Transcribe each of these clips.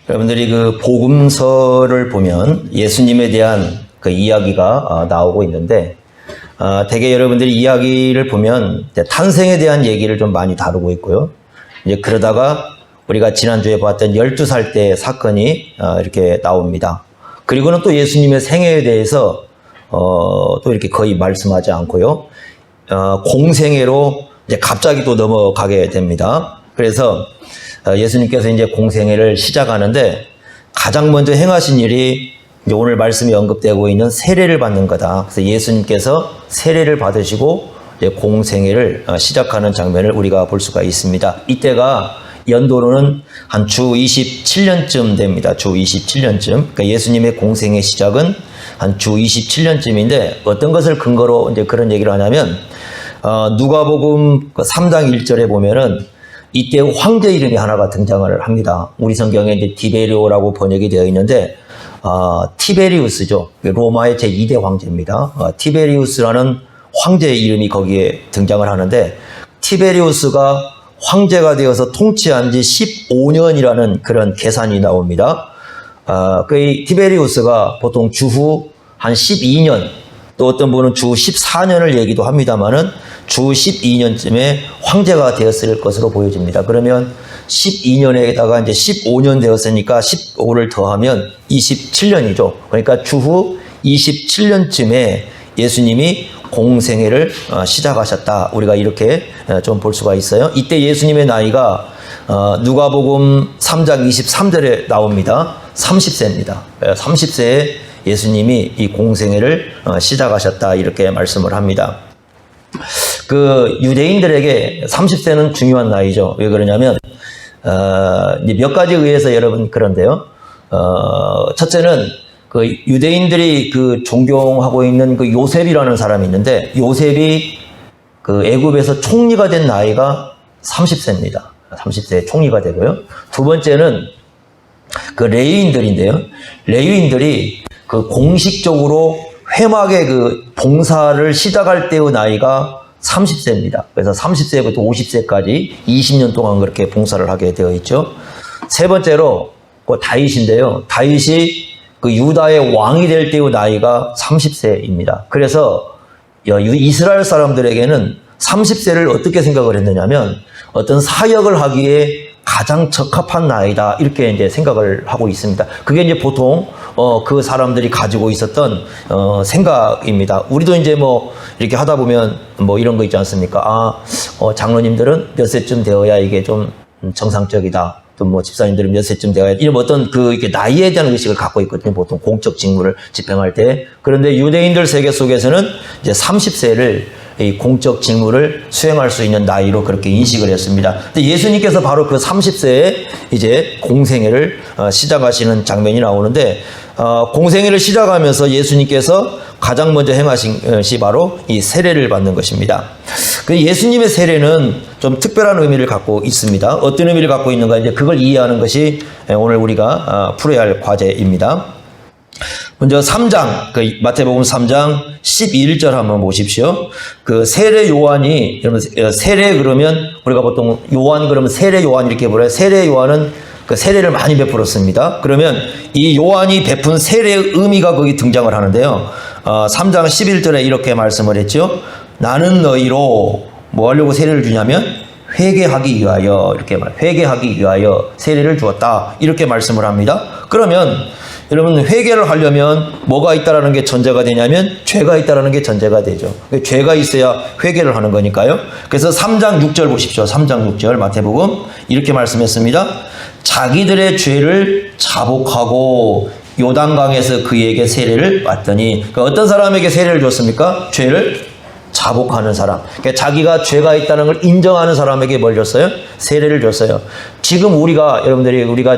여러분들이 그 복음서를 보면 예수님에 대한 그 이야기가 나오고 있는데, 대개 여러분들이 이야기를 보면 탄생에 대한 얘기를 좀 많이 다루고 있고요. 이제 그러다가 우리가 지난주에 봤던 12살 때 사건이 이렇게 나옵니다. 그리고는 또 예수님의 생애에 대해서 또 이렇게 거의 말씀하지 않고요. 공생애로 이제 갑자기 또 넘어가게 됩니다. 그래서 예수님께서 이제 공생애를 시작하는데 가장 먼저 행하신 일이 이제 오늘 말씀이 언급되고 있는 세례를 받는 거다. 그래서 예수님께서 세례를 받으시고 이제 공생애를 시작하는 장면을 우리가 볼 수가 있습니다. 이때가 연도로는 한 주 27년쯤 됩니다. 주 27년쯤. 그러니까 예수님의 공생애 시작은 한 주 27년쯤인데 어떤 것을 근거로 이제 그런 얘기를 하냐면 누가복음 3장 1절에 보면은 이때 황제 이름이 하나가 등장을 합니다. 우리 성경에 이제 디베리오라고 번역이 되어 있는데 티베리우스죠. 로마의 제2대 황제입니다. 티베리우스라는 황제의 이름이 거기에 등장을 하는데 티베리우스가 황제가 되어서 통치한 지 15년이라는 그런 계산이 나옵니다. 그 티베리우스가 보통 주후 한 12년, 또 어떤 분은 주 14년을 얘기도 합니다만은 주 12년쯤에 황제가 되었을 것으로 보여집니다. 그러면 12년에다가 이제 15년 되었으니까 15를 더하면 27년이죠. 그러니까 주후 27년쯤에 예수님이 공생애를 시작하셨다. 우리가 이렇게 좀 볼 수가 있어요. 이때 예수님의 나이가 누가복음 3장 23절에 나옵니다. 30세입니다. 30세에 예수님이 이 공생애를 시작하셨다. 이렇게 말씀을 합니다. 그 유대인들에게 30세는 중요한 나이죠. 왜 그러냐면 몇 가지에 의해서 여러분 그런데요. 첫째는 그 유대인들이 그 존경하고 있는 그 요셉이라는 사람이 있는데 요셉이 그 애굽에서 총리가 된 나이가 30세입니다. 30세에 총리가 되고요. 두 번째는 그 레위인들인데요. 레위인들이 그 공식적으로 회막의 그 봉사를 시작할 때의 나이가 30세입니다. 그래서 30세부터 50세까지 20년 동안 그렇게 봉사를 하게 되어 있죠. 세 번째로 그 다윗인데요. 다윗이 그 유다의 왕이 될 때의 나이가 30세입니다. 그래서 이스라엘 사람들에게는 30세를 어떻게 생각을 했느냐면 어떤 사역을 하기에 가장 적합한 나이다. 이렇게 이제 생각을 하고 있습니다. 그게 이제 보통 그 사람들이 가지고 있었던 생각입니다. 우리도 이제 뭐 이렇게 하다 보면 뭐 이런 거 있지 않습니까? 장로님들은 몇 세쯤 되어야 이게 좀 정상적이다. 또 뭐 집사님들은 몇 세쯤 되어야 이런 어떤 그 이렇게 나이에 대한 의식을 갖고 있거든요. 보통 공적 직무를 집행할 때. 그런데 유대인들 세계 속에서는 이제 30세를 이 공적 직무를 수행할 수 있는 나이로 그렇게 인식을 했습니다. 근데 예수님께서 바로 그 30세에 이제 공생애를 시작하시는 장면이 나오는데 공생애를 시작하면서 예수님께서 가장 먼저 행하신 것이 바로 이 세례를 받는 것입니다. 그 예수님의 세례는 좀 특별한 의미를 갖고 있습니다. 어떤 의미를 갖고 있는가 이제 그걸 이해하는 것이 오늘 우리가 풀어야 할 과제입니다. 먼저 3장, 그 마태복음 3장 11절 한번 보십시오. 그 세례 요한이, 여러분, 세례 그러면 우리가 보통 요한 그러면 세례 요한 이렇게 불러요. 세례 요한은 그 세례를 많이 베풀었습니다. 그러면 이 요한이 베푼 세례의 의미가 거기 등장을 하는데요. 3장 11절에 이렇게 말씀을 했죠. 나는 너희로 뭐 하려고 세례를 주냐면 회개하기 위하여, 이렇게 회개하기 위하여 세례를 주었다. 이렇게 말씀을 합니다. 그러면 여러분 회개를 하려면 뭐가 있다라는 게 전제가 되냐면 죄가 있다라는 게 전제가 되죠. 죄가 있어야 회개를 하는 거니까요. 그래서 3장 6절 보십시오. 3장 6절 마태복음 이렇게 말씀했습니다. 자기들의 죄를 자복하고 요단강에서 그에게 세례를 받더니 그러니까 어떤 사람에게 세례를 줬습니까? 죄를 자복하는 사람. 그러니까 자기가 죄가 있다는 걸 인정하는 사람에게 뭘 줬어요? 세례를 줬어요. 지금 우리가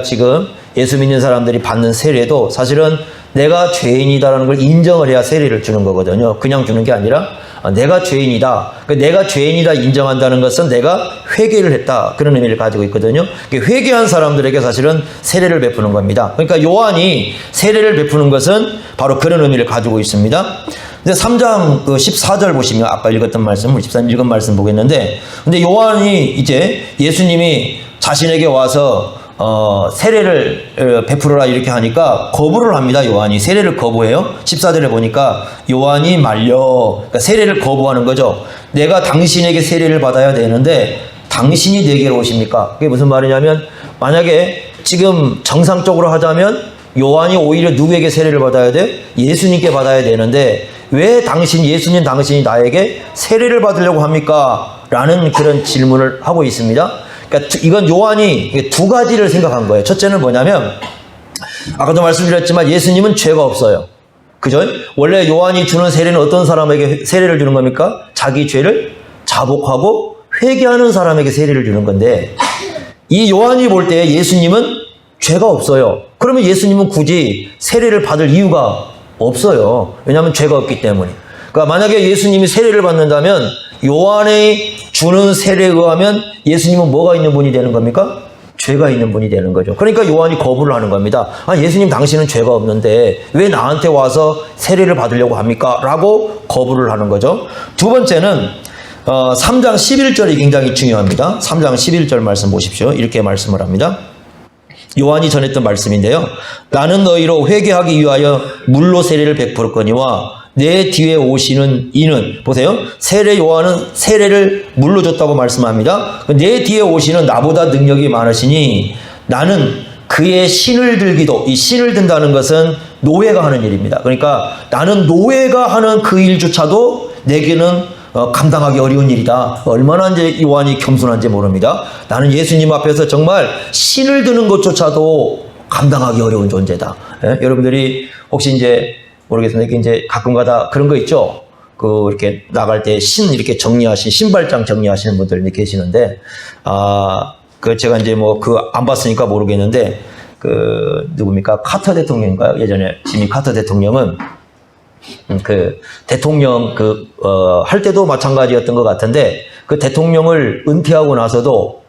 지금 예수 믿는 사람들이 받는 세례도 사실은 내가 죄인이다라는 걸 인정을 해야 세례를 주는 거거든요. 그냥 주는 게 아니라 내가 죄인이다. 내가 죄인이다 인정한다는 것은 내가 회개를 했다. 그런 의미를 가지고 있거든요. 회개한 사람들에게 사실은 세례를 베푸는 겁니다. 그러니까 요한이 세례를 베푸는 것은 바로 그런 의미를 가지고 있습니다. 근데 3장 14절 보시면 아까 읽었던 말씀, 우리 집사님 읽은 말씀 보겠는데 근데 요한이 이제 예수님이 자신에게 와서 세례를 베풀어라 이렇게 하니까 거부를 합니다. 요한이 세례를 거부해요. 14절에 보니까 요한이 말려, 그러니까 세례를 거부하는 거죠. 내가 당신에게 세례를 받아야 되는데 당신이 내게로 오십니까? 그게 무슨 말이냐면, 만약에 지금 정상적으로 하자면 요한이 오히려 누구에게 세례를 받아야 돼? 예수님께 받아야 되는데 왜 예수님 당신이 나에게 세례를 받으려고 합니까? 라는 그런 질문을 하고 있습니다. 그러니까 이건 요한이 두 가지를 생각한 거예요. 첫째는 뭐냐면, 아까도 말씀드렸지만 예수님은 죄가 없어요. 그죠? 원래 요한이 주는 세례는 어떤 사람에게 세례를 주는 겁니까? 자기 죄를 자복하고 회개하는 사람에게 세례를 주는 건데, 이 요한이 볼 때 예수님은 죄가 없어요. 그러면 예수님은 굳이 세례를 받을 이유가 없어요. 왜냐하면 죄가 없기 때문에. 그러니까 만약에 예수님이 세례를 받는다면 요한이 주는 세례에 의하면 예수님은 뭐가 있는 분이 되는 겁니까? 죄가 있는 분이 되는 거죠. 그러니까 요한이 거부를 하는 겁니다. 예수님 당신은 죄가 없는데 왜 나한테 와서 세례를 받으려고 합니까? 라고 거부를 하는 거죠. 두 번째는 3장 11절이 굉장히 중요합니다. 3장 11절 말씀 보십시오. 이렇게 말씀을 합니다. 요한이 전했던 말씀인데요. 나는 너희로 회개하기 위하여 물로 세례를 베풀었거니와 내 뒤에 오시는 이는, 보세요. 세례 요한은 세례를 물로 줬다고 말씀합니다. 내 뒤에 오시는 나보다 능력이 많으시니 나는 그의 신을 들기도, 이 신을 든다는 것은 노예가 하는 일입니다. 그러니까 나는 노예가 하는 그 일조차도 내게는 감당하기 어려운 일이다. 얼마나 이제 요한이 겸손한지 모릅니다. 나는 예수님 앞에서 정말 신을 드는 것조차도 감당하기 어려운 존재다. 예? 여러분들이 혹시 이제 모르겠습니다. 이제 가끔가다 그런 거 있죠. 이렇게 나갈 때 이렇게 신발장 정리하시는 분들 계시는데, 제가 이제 안 봤으니까 모르겠는데, 누굽니까? 카터 대통령인가요? 예전에 지미 카터 대통령은 대통령 할 때도 마찬가지였던 것 같은데, 그 대통령을 은퇴하고 나서도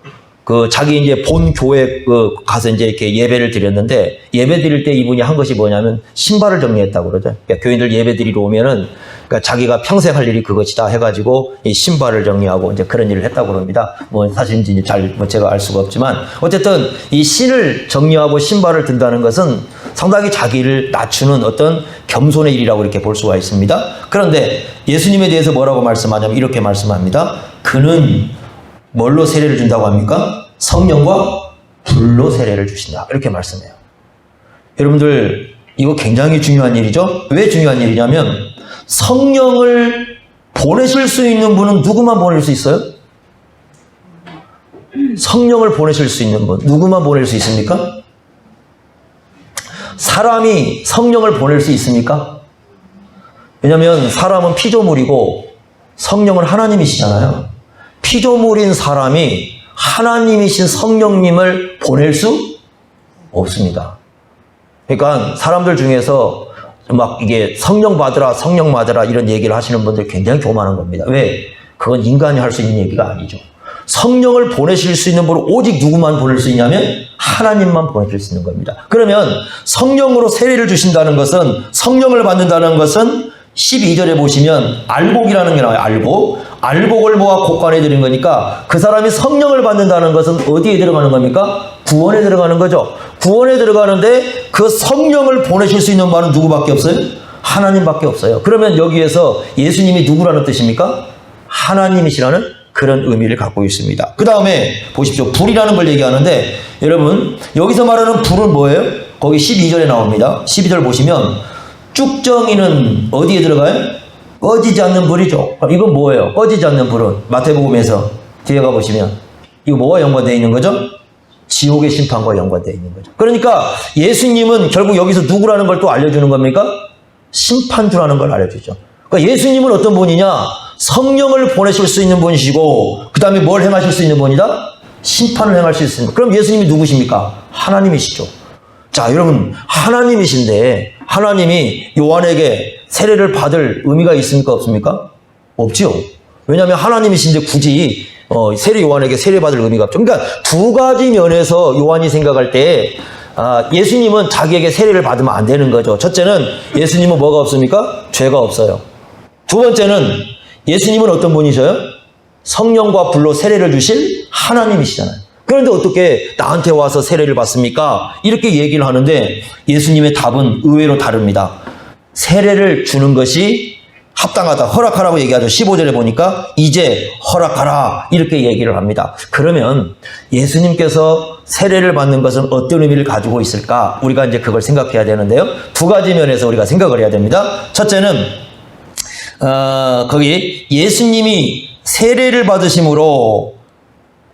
자기 이제 본 교회 가서 이제 이렇게 예배를 드렸는데, 예배 드릴 때 이분이 한 것이 뭐냐면 신발을 정리했다고 그러죠. 그러니까 교인들 예배 드리러 오면은, 그러니까 자기가 평생 할 일이 그것이다 해가지고 이 신발을 정리하고 이제 그런 일을 했다고 그럽니다. 사실인지 제가 알 수가 없지만, 어쨌든 이 신을 정리하고 신발을 든다는 것은 상당히 자기를 낮추는 어떤 겸손의 일이라고 이렇게 볼 수가 있습니다. 그런데 예수님에 대해서 뭐라고 말씀하냐면 이렇게 말씀합니다. 그는 뭘로 세례를 준다고 합니까? 성령과 불로 세례를 주신다. 이렇게 말씀해요. 여러분들, 이거 굉장히 중요한 일이죠? 왜 중요한 일이냐면, 성령을 보내실 수 있는 분은 누구만 보낼 수 있어요? 성령을 보내실 수 있는 분, 누구만 보낼 수 있습니까? 사람이 성령을 보낼 수 있습니까? 왜냐하면 사람은 피조물이고 성령은 하나님이시잖아요. 피조물인 사람이 하나님이신 성령님을 보낼 수 없습니다. 그러니까 사람들 중에서 이게 성령 받으라 이런 얘기를 하시는 분들 굉장히 교만한 겁니다. 왜? 그건 인간이 할 수 있는 얘기가 아니죠. 성령을 보내실 수 있는 분은 오직 누구만 보낼 수 있냐면 하나님만 보내실 수 있는 겁니다. 그러면 성령으로 세례를 주신다는 것은, 성령을 받는다는 것은 12절에 보시면 알복이라는 게 나와요. 알복을 모아 곡간에 들인 거니까 그 사람이 성령을 받는다는 것은 어디에 들어가는 겁니까? 구원에 들어가는 거죠. 구원에 들어가는데 그 성령을 보내실 수 있는 분은 누구밖에 없어요? 하나님밖에 없어요. 그러면 여기에서 예수님이 누구라는 뜻입니까? 하나님이시라는 그런 의미를 갖고 있습니다. 그 다음에 보십시오. 불이라는 걸 얘기하는데, 여러분 여기서 말하는 불은 뭐예요? 거기 12절에 나옵니다. 12절 보시면 쭉정이는 어디에 들어가요? 꺼지지 않는 불이죠. 이건 뭐예요? 꺼지지 않는 불은 마태복음에서 뒤에 가보시면 이거 뭐와 연관되어 있는 거죠? 지옥의 심판과 연관되어 있는 거죠. 그러니까 예수님은 결국 여기서 누구라는 걸 또 알려주는 겁니까? 심판주라는 걸 알려주죠. 그러니까 예수님은 어떤 분이냐? 성령을 보내실 수 있는 분이시고, 그 다음에 뭘 행하실 수 있는 분이다? 심판을 행하실 수 있는 분. 그럼 예수님이 누구십니까? 하나님이시죠. 자, 여러분, 하나님이신데 하나님이 요한에게 세례를 받을 의미가 있습니까? 없습니까? 없지요. 왜냐하면 하나님이신데 굳이 세례 요한에게 세례 받을 의미가 없죠. 그러니까 두 가지 면에서 요한이 생각할 때 예수님은 자기에게 세례를 받으면 안 되는 거죠. 첫째는 예수님은 뭐가 없습니까? 죄가 없어요. 두 번째는 예수님은 어떤 분이셔요? 성령과 불로 세례를 주실 하나님이시잖아요. 그런데 어떻게 나한테 와서 세례를 받습니까? 이렇게 얘기를 하는데 예수님의 답은 의외로 다릅니다. 세례를 주는 것이 합당하다, 허락하라고 얘기하죠. 15절에 보니까 이제 허락하라 이렇게 얘기를 합니다. 그러면 예수님께서 세례를 받는 것은 어떤 의미를 가지고 있을까? 우리가 이제 그걸 생각해야 되는데요. 두 가지 면에서 우리가 생각을 해야 됩니다. 첫째는 거기 예수님이 세례를 받으심으로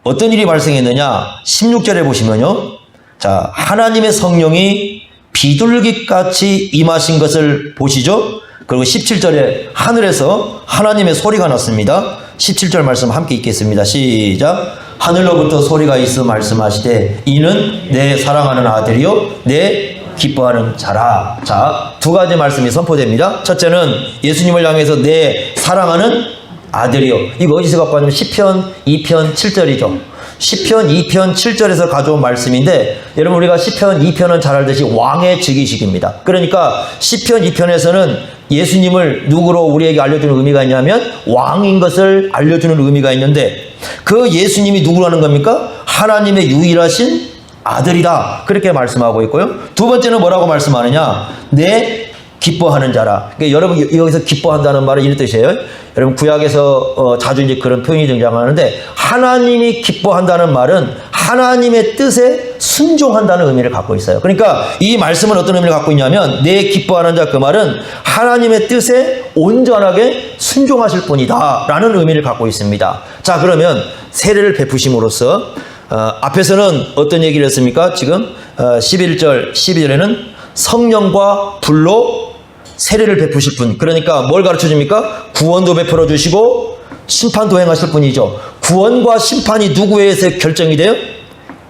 어떤 일이 발생했느냐? 16절에 보시면요. 자, 하나님의 성령이 비둘기같이 임하신 것을 보시죠. 그리고 17절에 하늘에서 하나님의 소리가 났습니다. 17절 말씀 함께 읽겠습니다. 시작. 하늘로부터 소리가 있어 말씀하시되 이는 내 사랑하는 아들이요 내 기뻐하는 자라. 자, 두 가지 말씀이 선포됩니다. 첫째는 예수님을 향해서 내 사랑하는 아들이요. 이거 어디서 갖고 왔냐면 시편 2편 7절이죠. 시편 2편 7절에서 가져온 말씀인데 여러분 우리가 시편 2편은 잘 알듯이 왕의 즉위식입니다. 그러니까 시편 2편에서는 예수님을 누구로 우리에게 알려주는 의미가 있냐면 왕인 것을 알려주는 의미가 있는데 그 예수님이 누구라는 겁니까? 하나님의 유일하신 아들이다. 그렇게 말씀하고 있고요. 두 번째는 뭐라고 말씀하느냐? 내 기뻐하는 자라. 그러니까 여러분 여기서 기뻐한다는 말은 이런 뜻이에요. 여러분 구약에서 자주 이제 그런 표현이 등장하는데 하나님이 기뻐한다는 말은 하나님의 뜻에 순종한다는 의미를 갖고 있어요. 그러니까 이 말씀은 어떤 의미를 갖고 있냐면 내 기뻐하는 자 그 말은 하나님의 뜻에 온전하게 순종하실 분이다 라는 의미를 갖고 있습니다. 자, 그러면 세례를 베푸심으로써 앞에서는 어떤 얘기를 했습니까? 지금 11절 12절에는 성령과 불로 세례를 베푸실 분. 그러니까 뭘 가르쳐 줍니까? 구원도 베풀어 주시고 심판도 행하실 분이죠. 구원과 심판이 누구에 의해서 결정이 돼요?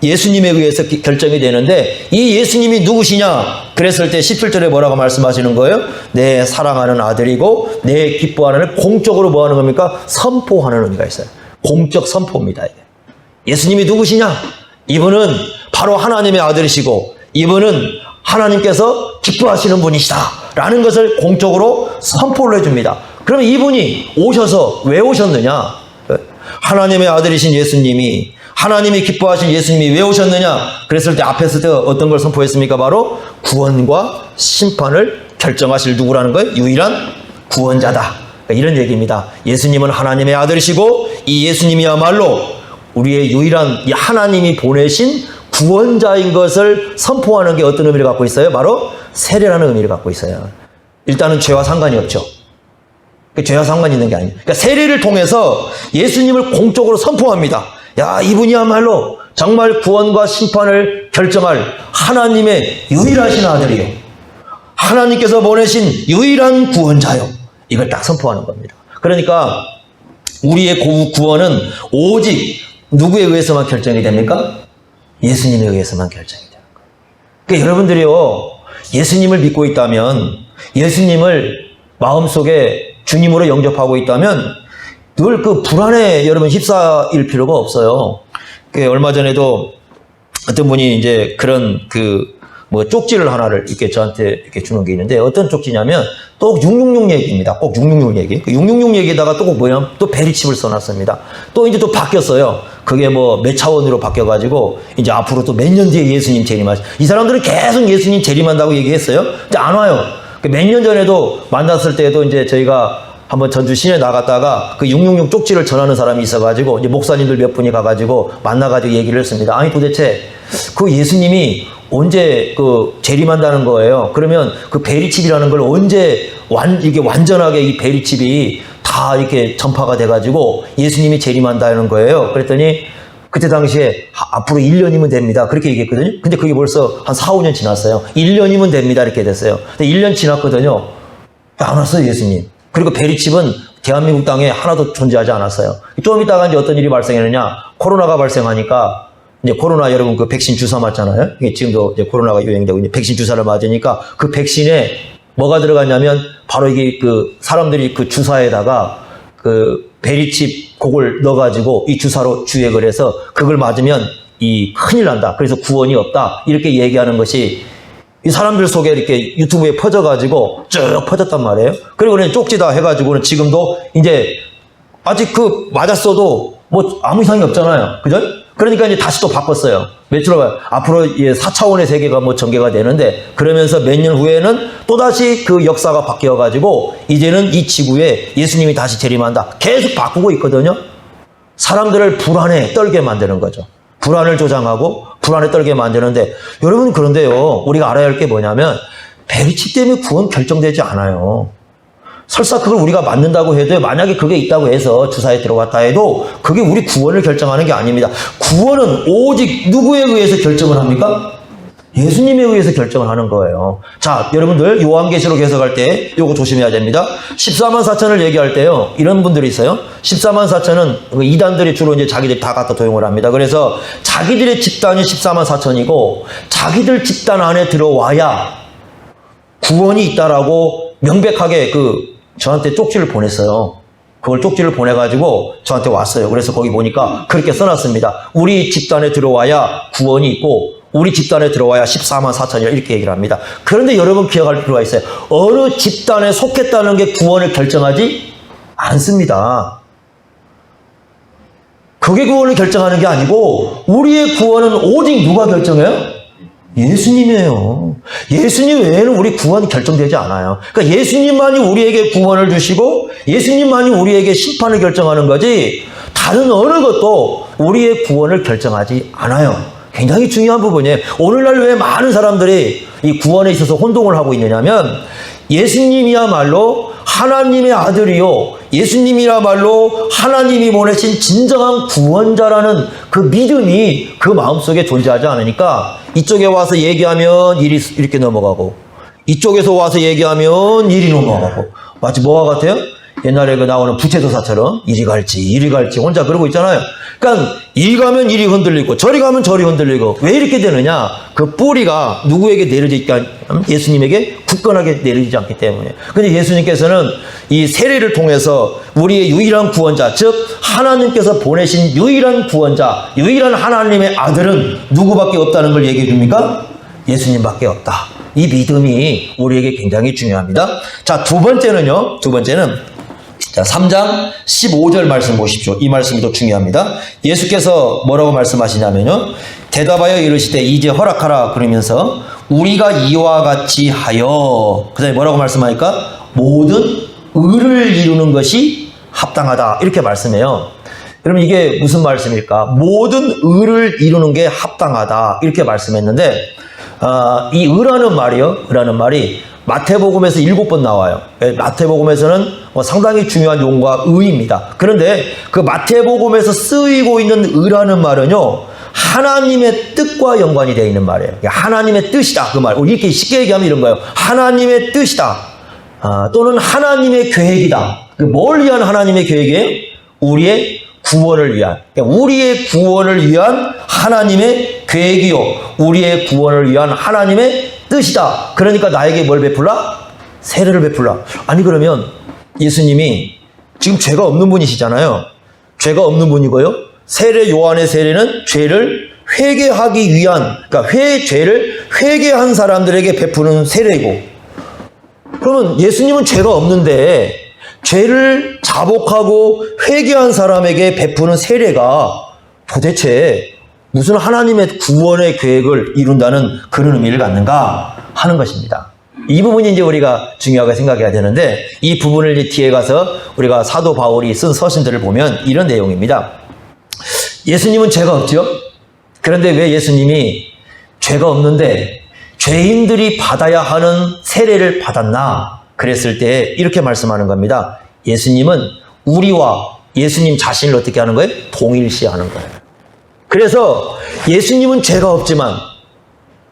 예수님에 의해서 결정이 되는데 이 예수님이 누구시냐? 그랬을 때 17절에 뭐라고 말씀하시는 거예요? 내 사랑하는 아들이고 내 기뻐하는, 공적으로 뭐 하는 겁니까? 선포하는 의미가 있어요. 공적 선포입니다. 예수님이 누구시냐? 이분은 바로 하나님의 아들이시고 이분은 하나님께서 기뻐하시는 분이시다 라는 것을 공적으로 선포를 해줍니다. 그러면 이분이 오셔서 왜 오셨느냐? 하나님의 아들이신 예수님이, 하나님이 기뻐하신 예수님이 왜 오셨느냐? 그랬을 때 앞에서 어떤 걸 선포했습니까? 바로 구원과 심판을 결정하실 누구라는 거예요? 유일한 구원자다. 이런 얘기입니다. 예수님은 하나님의 아들이시고 이 예수님이야말로 우리의 유일한 하나님이 보내신 구원자인 것을 선포하는 게 어떤 의미를 갖고 있어요? 바로 세례라는 의미를 갖고 있어요. 일단은 죄와 상관이 없죠. 죄와 상관이 있는 게 아니에요. 그러니까 세례를 통해서 예수님을 공적으로 선포합니다. 야, 이분이야말로 정말 구원과 심판을 결정할 하나님의 유일하신 아들이요, 하나님께서 보내신 유일한 구원자요. 이걸 딱 선포하는 겁니다. 그러니까 우리의 구원은 오직 누구에 의해서만 결정이 됩니까? 예수님에 의해서만 결정이 되는 거예요. 그러니까 여러분들이요, 예수님을 믿고 있다면, 예수님을 마음속에 주님으로 영접하고 있다면 늘 그 불안에 여러분 휩싸일 필요가 없어요. 얼마 전에도 어떤 분이 이제 그런 쪽지를 하나를 이렇게 저한테 이렇게 주는 게 있는데, 어떤 쪽지냐면 또 666 얘기입니다. 꼭 666 얘기. 666 얘기에다가 또 뭐냐면 또 베리칩을 써놨습니다. 또 이제 또 바뀌었어요. 그게 몇 차원으로 바뀌어가지고 이제 앞으로 또 몇 년 뒤에 예수님 재림하시. 이 사람들은 계속 예수님 재림한다고 얘기했어요. 근데 안 와요. 몇 년 전에도 만났을 때도 이제 저희가 한번 전주 시내 나갔다가 그 666 쪽지를 전하는 사람이 있어가지고 이제 목사님들 몇 분이 가가지고 만나가지고 얘기를 했습니다. 아니 도대체 그 예수님이 언제 재림한다는 거예요. 그러면 그 베리칩이라는 걸 언제 이게 완전하게 이 베리칩이 다 이렇게 전파가 돼가지고 예수님이 재림한다는 거예요. 그랬더니 그때 당시에 앞으로 1년이면 됩니다. 그렇게 얘기했거든요. 근데 그게 벌써 한 4, 5년 지났어요. 1년이면 됩니다. 이렇게 됐어요. 근데 1년 지났거든요. 안 왔어요, 예수님. 그리고 베리칩은 대한민국 땅에 하나도 존재하지 않았어요. 좀 있다가 이제 어떤 일이 발생했느냐. 코로나가 발생하니까 이제 코로나 여러분 그 백신 주사 맞잖아요. 이게 지금도 이제 코로나가 유행되고 이제 백신 주사를 맞으니까 그 백신에 뭐가 들어갔냐면 바로 이게 사람들이 그 주사에다가 베리칩 그걸 넣어가지고 이 주사로 주액을 해서 그걸 맞으면 큰일 난다. 그래서 구원이 없다. 이렇게 얘기하는 것이 이 사람들 속에 이렇게 유튜브에 퍼져가지고 쭉 퍼졌단 말이에요. 그리고 그냥 쪽지다 해가지고는 지금도 이제 아직 맞았어도 아무 이상이 없잖아요. 그죠? 그러니까 이제 다시 또 바꿨어요. 며칠 후 앞으로 4차원의 세계가 뭐 전개가 되는데, 그러면서 몇 년 후에는 또다시 그 역사가 바뀌어가지고 이제는 이 지구에 예수님이 다시 재림한다. 계속 바꾸고 있거든요. 사람들을 불안에 떨게 만드는 거죠. 불안을 조장하고 불안에 떨게 만드는데, 여러분 그런데요, 우리가 알아야 할 게 뭐냐면 베리치 때문에 구원 결정되지 않아요. 설사 그걸 우리가 맞는다고 해도, 만약에 그게 있다고 해서 주사에 들어갔다 해도 그게 우리 구원을 결정하는 게 아닙니다. 구원은 오직 누구에 의해서 결정을 합니까? 예수님에 의해서 결정을 하는 거예요. 자, 여러분들 요한계시록 해석할 때 요거 조심해야 됩니다. 14만 4천을 얘기할 때요, 이런 분들이 있어요. 14만 4천은 이단들이 주로 이제 자기들이 다 갖다 도용을 합니다. 그래서 자기들의 집단이 14만 4천이고 자기들 집단 안에 들어와야 구원이 있다라고 명백하게 저한테 쪽지를 보냈어요. 그걸 쪽지를 보내가지고 저한테 왔어요. 그래서 거기 보니까 그렇게 써놨습니다. 우리 집단에 들어와야 구원이 있고 우리 집단에 들어와야 14만 4천이라 이렇게 얘기를 합니다. 그런데 여러분 기억할 필요가 있어요. 어느 집단에 속했다는 게 구원을 결정하지 않습니다. 그게 구원을 결정하는 게 아니고 우리의 구원은 오직 누가 결정해요? 예수님이에요. 예수님 외에는 우리 구원이 결정되지 않아요. 그러니까 예수님만이 우리에게 구원을 주시고 예수님만이 우리에게 심판을 결정하는 거지, 다른 어느 것도 우리의 구원을 결정하지 않아요. 굉장히 중요한 부분이에요. 오늘날 왜 많은 사람들이 이 구원에 있어서 혼동을 하고 있느냐면, 예수님이야말로 하나님의 아들이요, 예수님이야말로 하나님이 보내신 진정한 구원자라는 그 믿음이 그 마음속에 존재하지 않으니까 이쪽에 와서 얘기하면 일이 이렇게 넘어가고 이쪽에서 와서 얘기하면 일이 넘어가고, 마치 뭐와 같아요? 옛날에 나오는 부채도사처럼 이리 갈지 혼자 그러고 있잖아요. 그러니까 이리 가면 이리 흔들리고 저리 가면 저리 흔들리고. 왜 이렇게 되느냐? 그 뿌리가 누구에게 내려지지 않, 예수님에게 굳건하게 내려지지 않기 때문에. 근데 예수님께서는 이 세례를 통해서 우리의 유일한 구원자, 즉 하나님께서 보내신 유일한 구원자, 유일한 하나님의 아들은 누구밖에 없다는 걸 얘기해 줍니까? 예수님밖에 없다. 이 믿음이 우리에게 굉장히 중요합니다. 자, 두 번째는 자, 3장 15절 말씀 보십시오. 이 말씀이 더 중요합니다. 예수께서 뭐라고 말씀하시냐면요, 대답하여 이르시되 이제 허락하라 그러면서 우리가 이와 같이 하여, 그 다음에 뭐라고 말씀하니까 모든 의를 이루는 것이 합당하다 이렇게 말씀해요. 여러분 이게 무슨 말씀일까? 모든 의를 이루는 게 합당하다 이렇게 말씀했는데, 이 의라는 말이 마태복음에서 7번 나와요. 마태복음에서는 상당히 중요한 용어가 의입니다. 그런데 그 마태복음에서 쓰이고 있는 의라는 말은요, 하나님의 뜻과 연관이 되어 있는 말이에요. 하나님의 뜻이다 그 말. 이렇게 쉽게 얘기하면 이런 거예요. 하나님의 뜻이다. 또는 하나님의 계획이다. 뭘 위한 하나님의 계획이에요? 우리의 구원을 위한. 그러니까 우리의 구원을 위한 하나님의 계획이요, 우리의 구원을 위한 하나님의 뜻이다. 그러니까 나에게 뭘 베풀라? 세례를 베풀라. 아니 그러면 예수님이 지금 죄가 없는 분이시잖아요. 죄가 없는 분이고요, 요한의 세례는 죄를 회개하기 위한, 그러니까 죄를 회개한 사람들에게 베푸는 세례이고, 그러면 예수님은 죄가 없는데 죄를 자복하고 회개한 사람에게 베푸는 세례가 도대체 무슨 하나님의 구원의 계획을 이룬다는 그런 의미를 갖는가 하는 것입니다. 이 부분이 이제 우리가 중요하게 생각해야 되는데, 이 부분을 이제 뒤에 가서 우리가 사도 바울이 쓴 서신들을 보면 이런 내용입니다. 예수님은 죄가 없죠? 그런데 왜 예수님이 죄가 없는데 죄인들이 받아야 하는 세례를 받았나? 그랬을 때 이렇게 말씀하는 겁니다. 예수님은 우리와 예수님 자신을 어떻게 하는 거예요? 동일시하는 거예요. 그래서 예수님은 죄가 없지만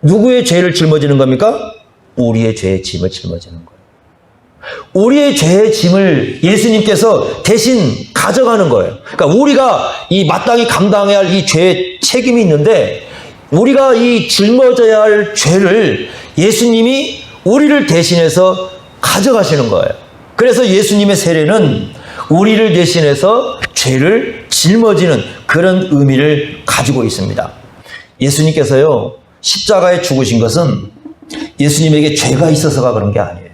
누구의 죄를 짊어지는 겁니까? 우리의 죄의 짐을 짊어지는 거예요. 우리의 죄의 짐을 예수님께서 대신 가져가는 거예요. 그러니까 우리가 이 마땅히 감당해야 할 이 죄의 책임이 있는데, 우리가 이 짊어져야 할 죄를 예수님이 우리를 대신해서 가져가시는 거예요. 그래서 예수님의 세례는 우리를 대신해서 죄를 짊어지는 그런 의미를 가지고 있습니다. 예수님께서요, 십자가에 죽으신 것은 예수님에게 죄가 있어서가 그런 게 아니에요.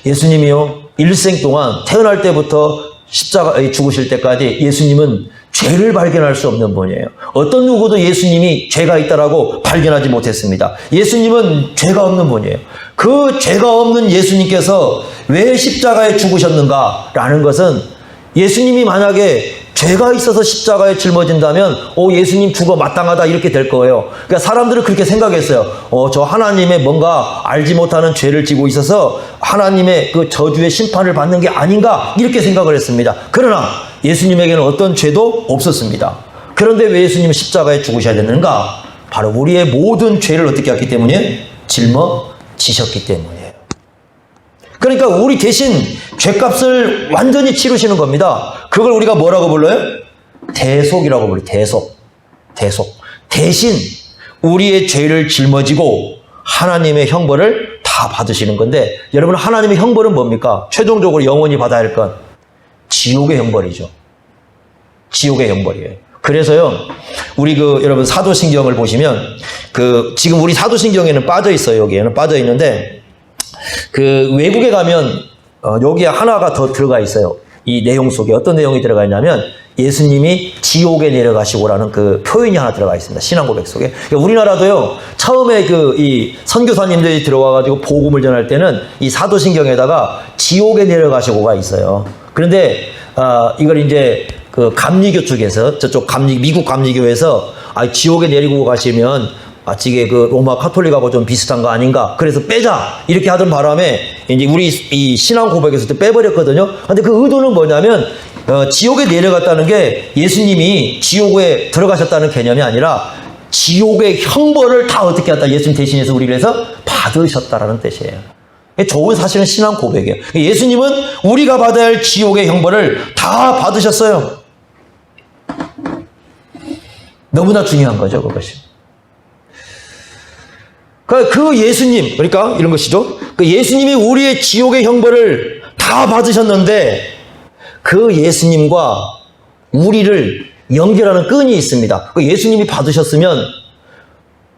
예수님이요, 일생 동안 태어날 때부터 십자가에 죽으실 때까지 예수님은 죄를 발견할 수 없는 분이에요. 어떤 누구도 예수님이 죄가 있다라고 발견하지 못했습니다. 예수님은 죄가 없는 분이에요. 그 죄가 없는 예수님께서 왜 십자가에 죽으셨는가라는 것은 예수님이 만약에 죄가 있어서 십자가에 짊어진다면 예수님 죽어 마땅하다 이렇게 될 거예요. 그러니까 사람들은 그렇게 생각했어요. 저 하나님의 뭔가 알지 못하는 죄를 지고 있어서 하나님의 그 저주의 심판을 받는 게 아닌가 이렇게 생각을 했습니다. 그러나 예수님에게는 어떤 죄도 없었습니다. 그런데 왜 예수님은 십자가에 죽으셔야 되는가? 바로 우리의 모든 죄를 어떻게 했기 때문에? 짊어지셨기 때문이에요. 그러니까 우리 대신 죄값을 완전히 치르시는 겁니다. 그걸 우리가 뭐라고 불러요? 대속이라고 불러요. 대속. 대신 우리의 죄를 짊어지고 하나님의 형벌을 다 받으시는 건데, 여러분 하나님의 형벌은 뭡니까? 최종적으로 영원히 받아야 할 건 지옥의 형벌이죠. 지옥의 형벌이에요. 그래서요, 우리 여러분 사도신경을 보시면 지금 우리 사도신경에는 빠져 있어요. 여기에는 빠져 있는데 외국에 가면 여기에 하나가 더 들어가 있어요. 이 내용 속에 어떤 내용이 들어가 있냐면 예수님이 지옥에 내려가시고라는 그 표현이 하나 들어가 있습니다. 신앙 고백 속에. 그러니까 우리나라도요, 처음에 이 선교사님들이 들어와가지고 복음을 전할 때는 이 사도신경에다가 지옥에 내려가시고가 있어요. 그런데 이걸 이제 감리교 쪽에서, 저쪽 미국 감리교에서 지옥에 내리고 가시면 이게 로마 카톨릭하고 좀 비슷한 거 아닌가, 그래서 빼자 이렇게 하던 바람에 이제 우리 이 신앙 고백에서 또 빼버렸거든요. 근데 그 의도는 뭐냐면 지옥에 내려갔다는 게 예수님이 지옥에 들어가셨다는 개념이 아니라 지옥의 형벌을 다 어떻게 했다, 예수님 대신해서 우리를 해서 받으셨다라는 뜻이에요. 좋은 사실은 신앙 고백이에요. 예수님은 우리가 받아야 할 지옥의 형벌을 다 받으셨어요. 너무나 중요한 거죠, 그것이. 그 예수님, 그러니까 이런 것이죠. 그 예수님이 우리의 지옥의 형벌을 다 받으셨는데 그 예수님과 우리를 연결하는 끈이 있습니다. 그 예수님이 받으셨으면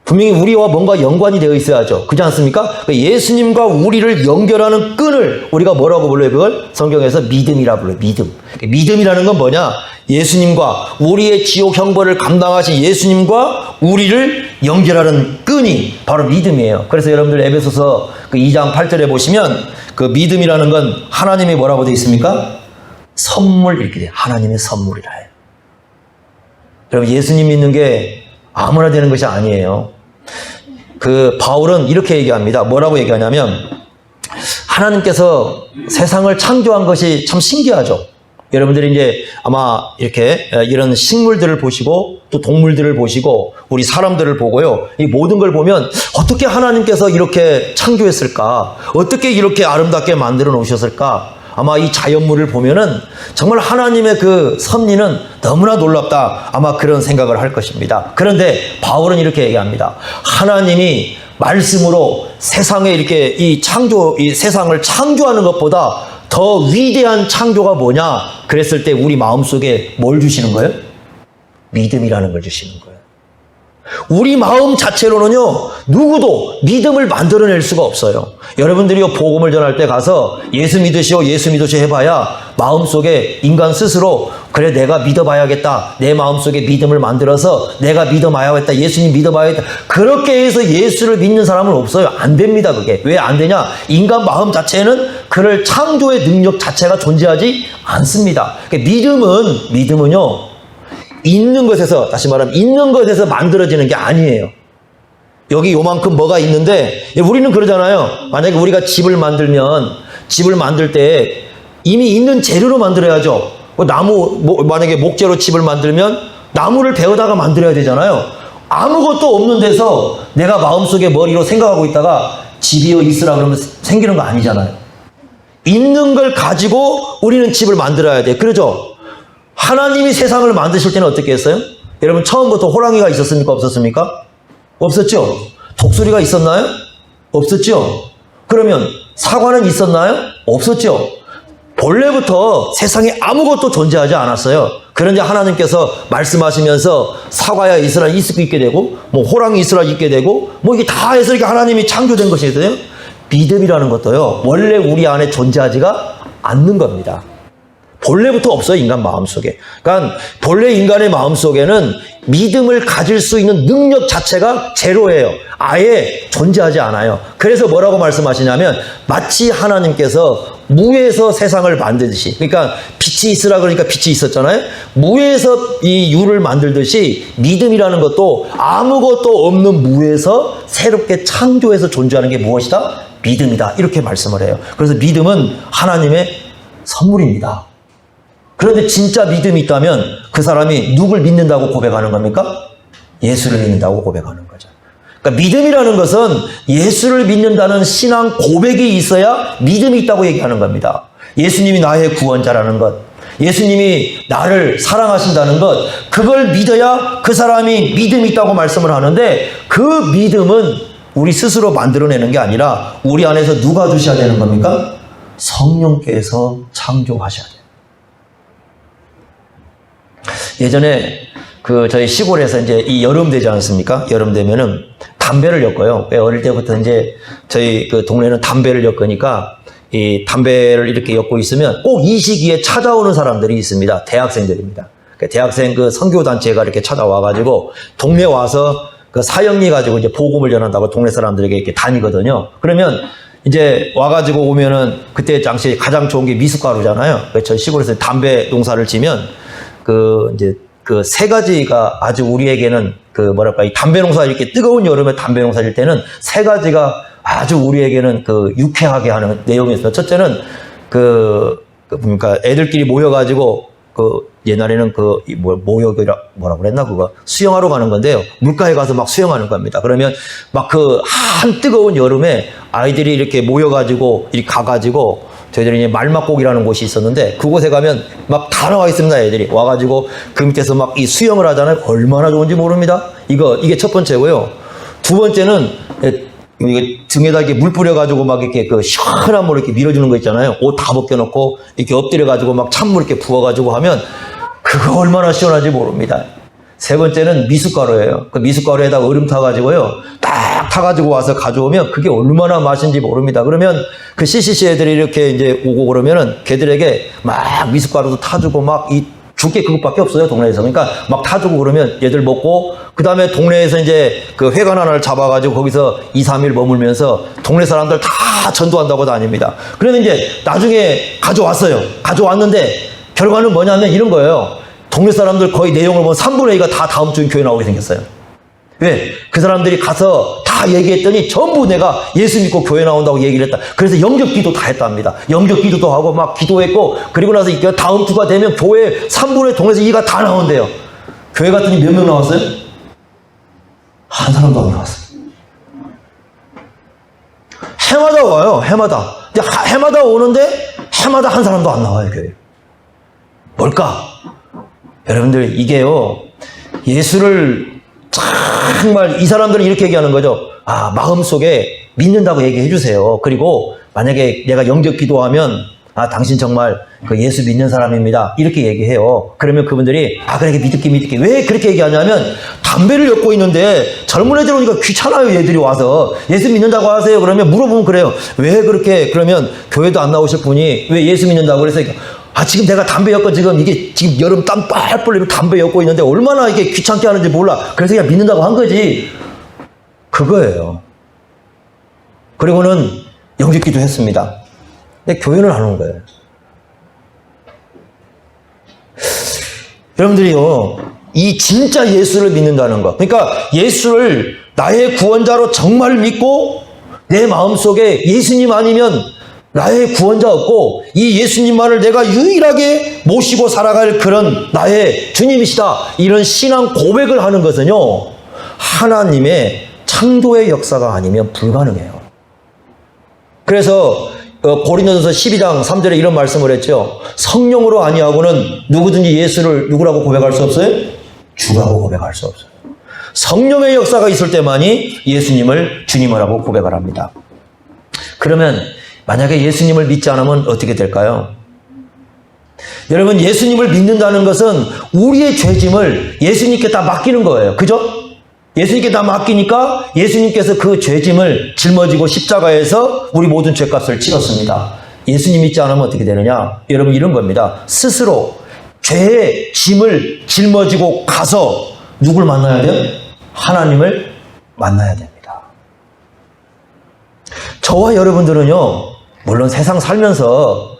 분명히 우리와 뭔가 연관이 되어 있어야죠. 그렇지 않습니까? 그 예수님과 우리를 연결하는 끈을 우리가 뭐라고 불러요? 그걸 성경에서 믿음이라고 불러요. 믿음. 믿음이라는 건 뭐냐? 예수님과 우리의 지옥 형벌을 감당하신 예수님과 우리를 연결하는 끈이 바로 믿음이에요. 그래서 여러분들 에베소서 2장 8절에 보시면 그 믿음이라는 건 하나님이 뭐라고 되어 있습니까? 선물, 이렇게 돼요. 하나님의 선물이라 해요. 여러분, 예수님 믿는 게 아무나 되는 것이 아니에요. 바울은 이렇게 얘기합니다. 뭐라고 얘기하냐면, 하나님께서 세상을 창조한 것이 참 신기하죠. 여러분들이 이제 아마 이렇게 이런 식물들을 보시고 또 동물들을 보시고 우리 사람들을 보고요, 이 모든 걸 보면 어떻게 하나님께서 이렇게 창조했을까? 어떻게 이렇게 아름답게 만들어 놓으셨을까? 아마 이 자연물을 보면은 정말 하나님의 그 섭리는 너무나 놀랍다, 아마 그런 생각을 할 것입니다. 그런데 바울은 이렇게 얘기합니다. 하나님이 말씀으로 세상에 이렇게 이 세상을 창조하는 것보다 더 위대한 창조가 뭐냐? 그랬을 때 우리 마음속에 뭘 주시는 거예요? 믿음이라는 걸 주시는 거예요. 우리 마음 자체로는요, 누구도 믿음을 만들어낼 수가 없어요. 여러분들이 복음을 전할 때 가서 예수 믿으시오 해봐야 마음속에 인간 스스로 그래, 내가 믿어봐야겠다, 내 마음속에 믿음을 만들어서 내가 믿어봐야겠다, 예수님 믿어봐야겠다, 그렇게 해서 예수를 믿는 사람은 없어요. 안 됩니다. 그게 왜 안 되냐? 인간 마음 자체는 그럴 창조의 능력 자체가 존재하지 않습니다. 그러니까 믿음은요, 있는 것에서, 다시 말하면 있는 것에서 만들어지는 게 아니에요. 여기 요만큼 뭐가 있는데, 우리는 그러잖아요. 만약에 우리가 집을 만들 때 이미 있는 재료로 만들어야죠. 만약에 목재로 집을 만들면 나무를 베어다가 만들어야 되잖아요. 아무것도 없는 데서 내가 마음속에 머리로 생각하고 있다가 집이여 있으라 그러면 생기는 거 아니잖아요. 있는 걸 가지고 우리는 집을 만들어야 돼. 그러죠? 하나님이 세상을 만드실 때는 어떻게 했어요? 여러분, 처음부터 호랑이가 있었습니까? 없었습니까? 없었죠? 독수리가 있었나요? 없었죠? 그러면 사과는 있었나요? 없었죠? 본래부터 세상에 아무것도 존재하지 않았어요. 그런데 하나님께서 말씀하시면서 사과야 있으라 있게 되고, 호랑이 있으라 있게 되고, 이게 다 해서 이렇게 하나님이 창조된 것이거든요. 믿음이라는 것도요, 원래 우리 안에 존재하지가 않는 겁니다. 본래부터 없어요, 인간 마음속에. 그러니까 본래 인간의 마음속에는 믿음을 가질 수 있는 능력 자체가 제로예요. 아예 존재하지 않아요. 그래서 뭐라고 말씀하시냐면 마치 하나님께서 무에서 세상을 만들듯이, 그러니까 빛이 있으라 그러니까 빛이 있었잖아요. 무에서 이 유를 만들듯이 믿음이라는 것도 아무것도 없는 무에서 새롭게 창조해서 존재하는 게 무엇이다? 믿음이다. 이렇게 말씀을 해요. 그래서 믿음은 하나님의 선물입니다. 그런데 진짜 믿음이 있다면 그 사람이 누굴 믿는다고 고백하는 겁니까? 예수를 믿는다고 고백하는 거죠. 그러니까 믿음이라는 것은 예수를 믿는다는 신앙 고백이 있어야 믿음이 있다고 얘기하는 겁니다. 예수님이 나의 구원자라는 것, 예수님이 나를 사랑하신다는 것, 그걸 믿어야 그 사람이 믿음이 있다고 말씀을 하는데, 그 믿음은 우리 스스로 만들어내는 게 아니라 우리 안에서 누가 주셔야 되는 겁니까? 성령께서 창조하셔야 돼요. 예전에 저희 시골에서 이제 이 여름 되지 않습니까? 여름 되면은 담배를 엮어요. 어릴 때부터 이제 저희 그 동네는 담배를 엮으니까 이 담배를 이렇게 엮고 있으면 꼭 이 시기에 찾아오는 사람들이 있습니다. 대학생들입니다. 대학생 그 선교단체가 이렇게 찾아와가지고 동네 와서 그 사형리 가지고 이제 복음을 전한다고 동네 사람들에게 이렇게 다니거든요. 그러면 이제 와가지고 오면은 그때 당시에 가장 좋은 게 미숫가루잖아요. 저희 시골에서 담배 농사를 지면 이제 그 세 가지가 아주 우리에게는 이 담배 농사 이렇게 뜨거운 여름에 담배 농사 질 때는 세 가지가 아주 우리에게는 유쾌하게 하는 내용이었어요. 첫째는 그러니까 애들끼리 모여가지고 옛날에는 뭐라고 그랬나 수영하러 가는 건데요. 물가에 가서 막 수영하는 겁니다. 그러면 막 한 뜨거운 여름에 아이들이 이렇게 모여가지고 이렇게 가가지고 저희들이 이제 말막곡이라는 곳이 있었는데 그곳에 가면 막 다 나와 있습니다. 애들이 와가지고 그 밑에서 막 이 수영을 하잖아요. 얼마나 좋은지 모릅니다. 이게 첫 번째고요. 두 번째는 등에다 이렇게 물 뿌려가지고 막 이렇게 시원한 물 이렇게 밀어주는 거 있잖아요. 옷 다 벗겨놓고 이렇게 엎드려가지고 막 찬물 이렇게 부어가지고 하면 그거 얼마나 시원한지 모릅니다. 세 번째는 미숫가루예요. 그 미숫가루에다 얼음 타가지고요. 딱 타가지고 와서 가져오면 그게 얼마나 맛있는지 모릅니다. 그러면 그 CCC 애들이 이렇게 이제 오고 그러면은 걔들에게 막 미숫가루도 타주고 막 줄 게 그것밖에 없어요, 동네에서. 그러니까 막 타주고 그러면 얘들 먹고, 그 다음에 동네에서 이제 그 회관 하나를 잡아가지고 거기서 2, 3일 머물면서 동네 사람들 다 전도한다고 다닙니다. 그러면 이제 나중에 가져왔어요. 가져왔는데 결과는 뭐냐면 이런 거예요. 동네 사람들 거의 내용을 보면 3분의 2가 다 다음 주에 교회 나오게 생겼어요. 왜? 그 사람들이 가서 다 얘기했더니 전부 내가 예수 믿고 교회 나온다고 얘기를 했다. 그래서 영접 기도 다 했답니다. 영접 기도도 하고 막 기도했고, 그리고 나서 다음 주가 되면 교회 3분의 동에서 2가 다 나온대요. 교회 갔더니 몇 명 나왔어요? 한 사람도 안 나왔어요. 해마다 와요. 해마다. 해마다 오는데 해마다 한 사람도 안 나와요, 교회. 뭘까? 여러분들, 이게요, 예수를 정말 이 사람들은 이렇게 얘기하는 거죠. 마음속에 믿는다고 얘기해 주세요. 그리고 만약에 내가 영접 기도하면 당신 정말 예수 믿는 사람입니다. 이렇게 얘기해요. 그러면 그분들이 그래, 믿을게. 왜 그렇게 얘기하냐면 담배를 엮고 있는데 젊은 애들 오니까 귀찮아요. 얘들이 와서 예수 믿는다고 하세요. 그러면 물어보면 그래요. 왜 그렇게? 그러면 교회도 안 나오실 분이 왜 예수 믿는다고 그래서 지금 내가 담배 엮고 지금 여름 땀 뻘뻘 흘리고 담배 엮고 있는데 얼마나 이게 귀찮게 하는지 몰라. 그래서 그냥 믿는다고 한 거지. 그거예요. 그리고는 영접기도 했습니다. 근데 교회는 안 온 거예요. 여러분들이요, 이 진짜 예수를 믿는다는 것. 그러니까 예수를 나의 구원자로 정말 믿고 내 마음속에 예수님 아니면 나의 구원자 없고 이 예수님만을 내가 유일하게 모시고 살아갈 그런 나의 주님이시다. 이런 신앙 고백을 하는 것은요, 하나님의 창조의 역사가 아니면 불가능해요. 그래서 고린도전서 12장 3절에 이런 말씀을 했죠. 성령으로 아니하고는 누구든지 예수를 누구라고 고백할 수 없어요? 주라고 고백할 수 없어요. 성령의 역사가 있을 때만이 예수님을 주님이라고 고백을 합니다. 그러면 만약에 예수님을 믿지 않으면 어떻게 될까요? 여러분, 예수님을 믿는다는 것은 우리의 죄짐을 예수님께 다 맡기는 거예요. 그죠? 예수님께 다 맡기니까 예수님께서 그 죄짐을 짊어지고 십자가에서 우리 모든 죄값을 치렀습니다. 예수님 믿지 않으면 어떻게 되느냐? 여러분 이런 겁니다. 스스로 죄의 짐을 짊어지고 가서 누굴 만나야 돼요? 하나님을 만나야 됩니다. 저와 여러분들은요, 물론 세상 살면서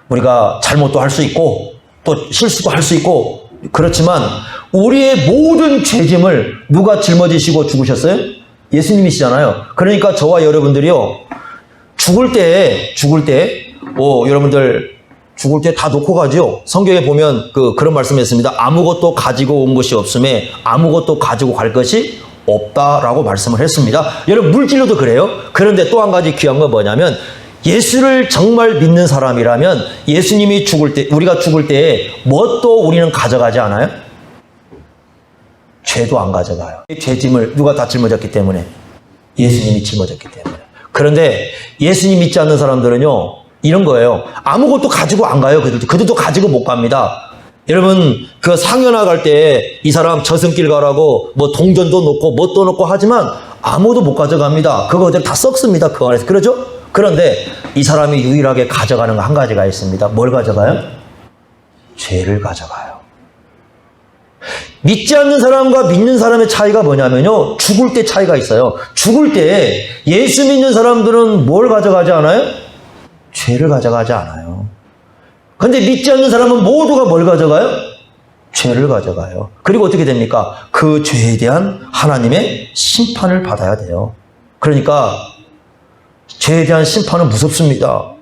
우리가 잘못도 할 수 있고 또 실수도 할 수 있고 그렇지만 우리의 모든 죄짐을 누가 짊어지시고 죽으셨어요? 예수님이시잖아요. 그러니까 저와 여러분들이요, 죽을 때 여러분들 죽을 때 다 놓고 가죠. 성경에 보면 그런 말씀했습니다. 아무것도 가지고 온 것이 없음에 아무것도 가지고 갈 것이 없다라고 말씀을 했습니다. 여러분 물질로도 그래요. 그런데 또 한 가지 귀한 건 뭐냐면, 예수를 정말 믿는 사람이라면 예수님이 죽을 때, 우리가 죽을 때 뭣도 우리는 가져가지 않아요? 죄도 안 가져가요. 죄짐을 누가 다 짊어졌기 때문에? 예수님이 짊어졌기 때문에. 그런데 예수님 믿지 않는 사람들은요, 이런 거예요. 아무것도 가지고 안 가요. 그들도 가지고 못 갑니다. 여러분 그 상여나 갈 때 이 사람 저승길 가라고 뭐 동전도 놓고 뭣도 놓고 하지만 아무도 못 가져갑니다. 그거 그대로 다 썩습니다. 그 안에서. 그러죠? 그런데 이 사람이 유일하게 가져가는 거 한 가지가 있습니다. 뭘 가져가요? 죄를 가져가요. 믿지 않는 사람과 믿는 사람의 차이가 뭐냐면요, 죽을 때 차이가 있어요. 죽을 때 예수 믿는 사람들은 뭘 가져가지 않아요? 죄를 가져가지 않아요. 근데 믿지 않는 사람은 모두가 뭘 가져가요? 죄를 가져가요. 그리고 어떻게 됩니까? 그 죄에 대한 하나님의 심판을 받아야 돼요. 그러니까 죄에 대한 심판은 무섭습니다.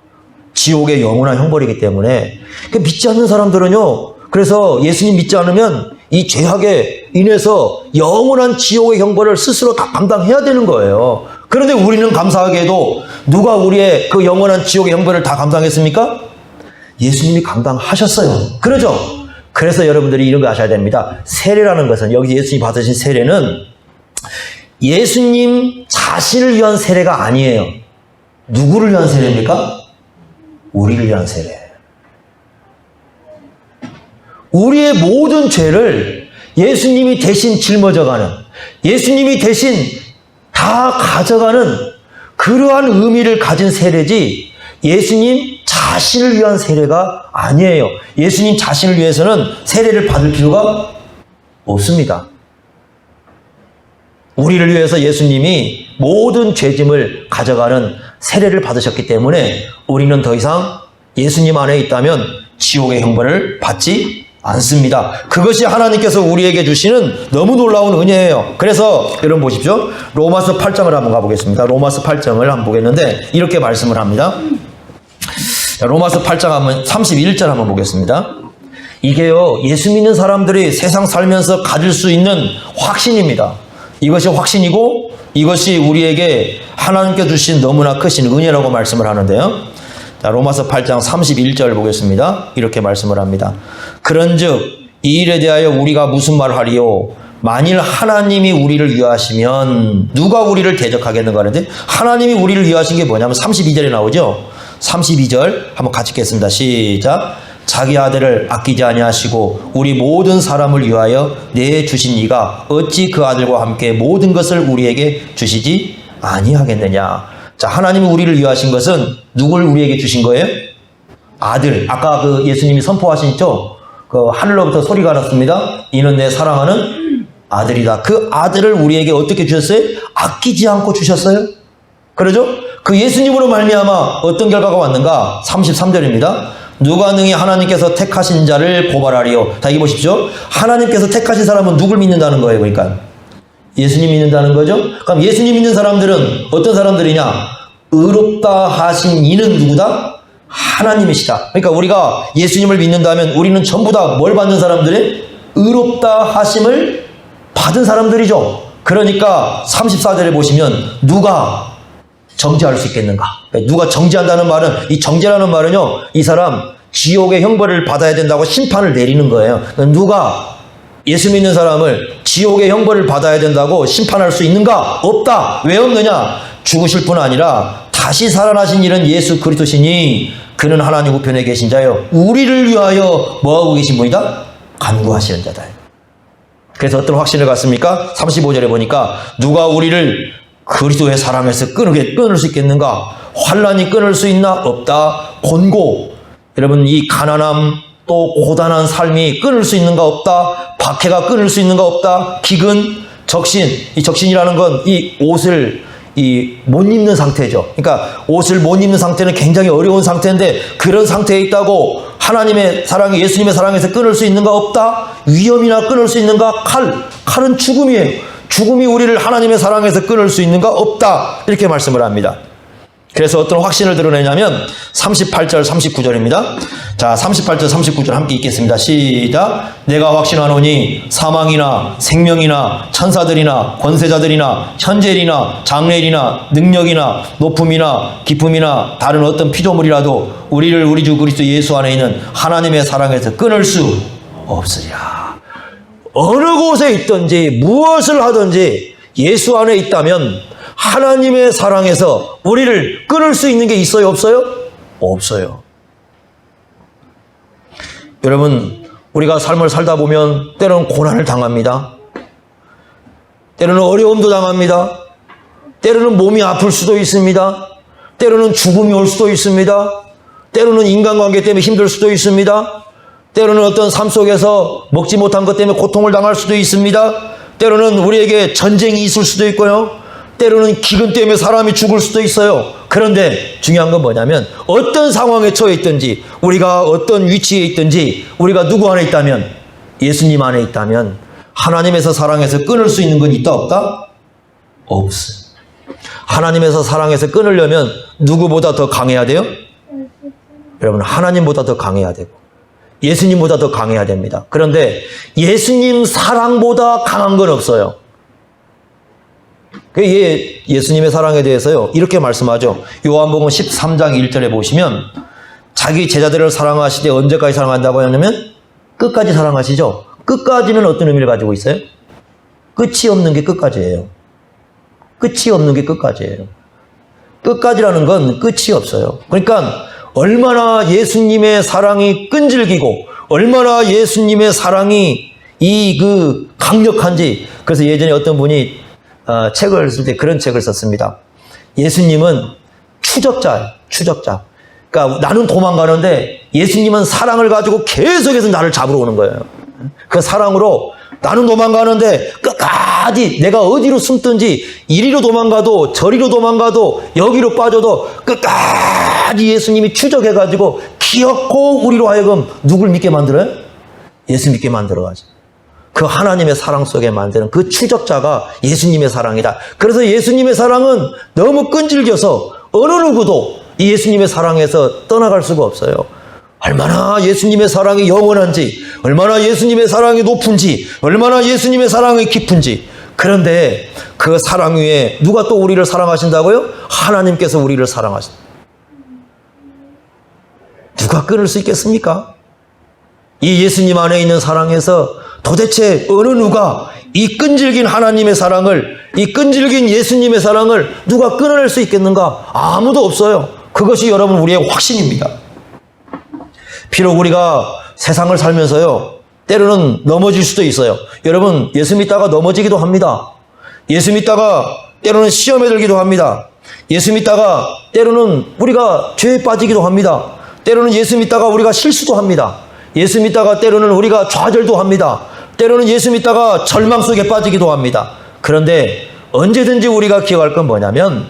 지옥의 영원한 형벌이기 때문에. 믿지 않는 사람들은요, 그래서 예수님 믿지 않으면 이 죄악에 인해서 영원한 지옥의 형벌을 스스로 다 감당해야 되는 거예요. 그런데 우리는 감사하게도 누가 우리의 그 영원한 지옥의 형벌을 다 감당했습니까? 예수님이 감당하셨어요. 그러죠? 그래서 여러분들이 이런 거 아셔야 됩니다. 세례라는 것은, 여기 예수님이 받으신 세례는 예수님 자신을 위한 세례가 아니에요. 누구를 위한 세례입니까? 우리를 위한 세례. 우리의 모든 죄를 예수님이 대신 짊어져가는, 예수님이 대신 다 가져가는 그러한 의미를 가진 세례지, 예수님 자신을 위한 세례가 아니에요. 예수님 자신을 위해서는 세례를 받을 필요가 없습니다. 우리를 위해서 예수님이 모든 죄짐을 가져가는 세례를 받으셨기 때문에 우리는 더 이상 예수님 안에 있다면 지옥의 형벌을 받지 않습니다. 그것이 하나님께서 우리에게 주시는 너무 놀라운 은혜예요. 그래서 여러분 보십시오. 로마서 8장을 한번 가보겠습니다. 로마서 8장을 한번 보겠는데 이렇게 말씀을 합니다. 로마서 8장 한번 31절 한번 보겠습니다. 이게요, 예수 믿는 사람들이 세상 살면서 가질 수 있는 확신입니다. 이것이 확신이고 이것이 우리에게 하나님께 주신 너무나 크신 은혜라고 말씀을 하는데요. 자, 로마서 8장 31절 보겠습니다. 이렇게 말씀을 합니다. 그런즉 이 일에 대하여 우리가 무슨 말을 하리요? 만일 하나님이 우리를 위하시면 누가 우리를 대적하겠는가 하는데, 하나님이 우리를 위하신 게 뭐냐면 32절에 나오죠. 32절 한번 같이 읽겠습니다. 시작. 자기 아들을 아끼지 아니하시고 우리 모든 사람을 위하여 내주신 이가 어찌 그 아들과 함께 모든 것을 우리에게 주시지 아니하겠느냐. 자, 하나님이 우리를 위하신 것은 누굴 우리에게 주신 거예요? 아들. 아까 그 예수님이 선포하시죠? 그 하늘로부터 소리가 났습니다. 이는 내 사랑하는 아들이다. 그 아들을 우리에게 어떻게 주셨어요? 아끼지 않고 주셨어요. 그러죠? 그 예수님으로 말미암아 어떤 결과가 왔는가? 33절입니다. 누가 능히 하나님께서 택하신 자를 고발하리요. 다 읽어보십시오. 하나님께서 택하신 사람은 누굴 믿는다는 거예요? 그러니까 예수님 믿는다는 거죠. 그럼 예수님 믿는 사람들은 어떤 사람들이냐? 의롭다 하신 이는 누구다? 하나님이시다. 그러니까 우리가 예수님을 믿는다면 우리는 전부 다 뭘 받는 사람들이? 의롭다 하심을 받은 사람들이죠. 그러니까 34절에 보시면 누가 정죄할 수 있겠는가? 누가 정죄한다는 말은, 이 정죄라는 말은요, 이 사람 지옥의 형벌을 받아야 된다고 심판을 내리는 거예요. 누가 예수 믿는 사람을 지옥의 형벌을 받아야 된다고 심판할 수 있는가? 없다. 왜 없느냐? 죽으실 뿐 아니라 다시 살아나신 이는 예수 그리스도시니 그는 하나님 우편에 계신 자요, 우리를 위하여 뭐하고 계신 분이다? 간구하시는 자다. 그래서 어떤 확신을 갖습니까? 35절에 보니까 누가 우리를 그리스도의 사랑에서 끊을 수 있겠는가? 환난이 끊을 수 있나? 없다. 곤고, 여러분 이 가난함 또 고단한 삶이 끊을 수 있는가? 없다. 박해가 끊을 수 있는가? 없다. 기근, 적신, 이 적신이라는 건 이 옷을 못 입는 상태죠. 그러니까 옷을 못 입는 상태는 굉장히 어려운 상태인데 그런 상태에 있다고 하나님의 사랑이 예수님의 사랑에서 끊을 수 있는가? 없다. 위험이나 끊을 수 있는가? 칼은 죽음이에요. 죽음이 우리를 하나님의 사랑에서 끊을 수 있는가? 없다. 이렇게 말씀을 합니다. 그래서 어떤 확신을 드러내냐면 38절 39절입니다. 자, 38절 39절 함께 읽겠습니다. 시작. 내가 확신하노니 사망이나 생명이나 천사들이나 권세자들이나 현재일이나 장래일이나 능력이나 높음이나 기쁨이나 다른 어떤 피조물이라도 우리를 우리 주 그리스도 예수 안에 있는 하나님의 사랑에서 끊을 수 없으리라. 어느 곳에 있든지 무엇을 하든지 예수 안에 있다면 하나님의 사랑에서 우리를 끊을 수 있는 게 있어요? 없어요? 없어요. 여러분, 우리가 삶을 살다 보면 때로는 고난을 당합니다. 때로는 어려움도 당합니다. 때로는 몸이 아플 수도 있습니다. 때로는 죽음이 올 수도 있습니다. 때로는 인간관계 때문에 힘들 수도 있습니다. 때로는 어떤 삶 속에서 먹지 못한 것 때문에 고통을 당할 수도 있습니다. 때로는 우리에게 전쟁이 있을 수도 있고요. 때로는 기근 때문에 사람이 죽을 수도 있어요. 그런데 중요한 건 뭐냐면 어떤 상황에 처해 있든지 우리가 어떤 위치에 있든지 우리가 누구 안에 있다면 예수님 안에 있다면 하나님에서 사랑해서 끊을 수 있는 건 있다 없다? 없어요. 하나님에서 사랑해서 끊으려면 누구보다 더 강해야 돼요? 여러분, 하나님보다 더 강해야 되고 예수님보다 더 강해야 됩니다. 그런데 예수님 사랑보다 강한 건 없어요. 예수님의 사랑에 대해서요 이렇게 말씀하죠. 요한복음 13장 1절에 보시면 자기 제자들을 사랑하시되 언제까지 사랑한다고 하냐면 끝까지 사랑하시죠. 끝까지는 어떤 의미를 가지고 있어요? 끝이 없는 게 끝까지예요. 끝이 없는 게 끝까지예요. 끝까지라는 건 끝이 없어요. 그러니까 얼마나 예수님의 사랑이 끈질기고 얼마나 예수님의 사랑이 강력한지. 그래서 예전에 어떤 분이 책을 쓸 때 그런 책을 썼습니다. 예수님은 추적자예요. 추적자. 그러니까 나는 도망가는데 예수님은 사랑을 가지고 계속해서 나를 잡으러 오는 거예요. 그 사랑으로 나는 도망가는데 끝까지 내가 어디로 숨든지 이리로 도망가도 저리로 도망가도 여기로 빠져도 끝까지 예수님이 추적해가지고 기어코 우리로 하여금 누굴 믿게 만들어요? 예수 믿게 만들어가지고. 그 하나님의 사랑 속에 만드는 그 추적자가 예수님의 사랑이다. 그래서 예수님의 사랑은 너무 끈질겨서 어느 누구도 이 예수님의 사랑에서 떠나갈 수가 없어요. 얼마나 예수님의 사랑이 영원한지, 얼마나 예수님의 사랑이 높은지, 얼마나 예수님의 사랑이 깊은지. 그런데 그 사랑 위에 누가 또 우리를 사랑하신다고요? 하나님께서 우리를 사랑하신다. 누가 끊을 수 있겠습니까? 이 예수님 안에 있는 사랑에서 도대체 어느 누가 이 끈질긴 하나님의 사랑을, 이 끈질긴 예수님의 사랑을 누가 끊어낼 수 있겠는가? 아무도 없어요. 그것이 여러분 우리의 확신입니다. 비록 우리가 세상을 살면서요 때로는 넘어질 수도 있어요. 여러분, 예수 믿다가 넘어지기도 합니다. 예수 믿다가 때로는 시험에 들기도 합니다. 예수 믿다가 때로는 우리가 죄에 빠지기도 합니다. 때로는 예수 믿다가 우리가 실수도 합니다. 예수 믿다가 때로는 우리가 좌절도 합니다. 때로는 예수 믿다가 절망 속에 빠지기도 합니다. 그런데 언제든지 우리가 기억할 건 뭐냐면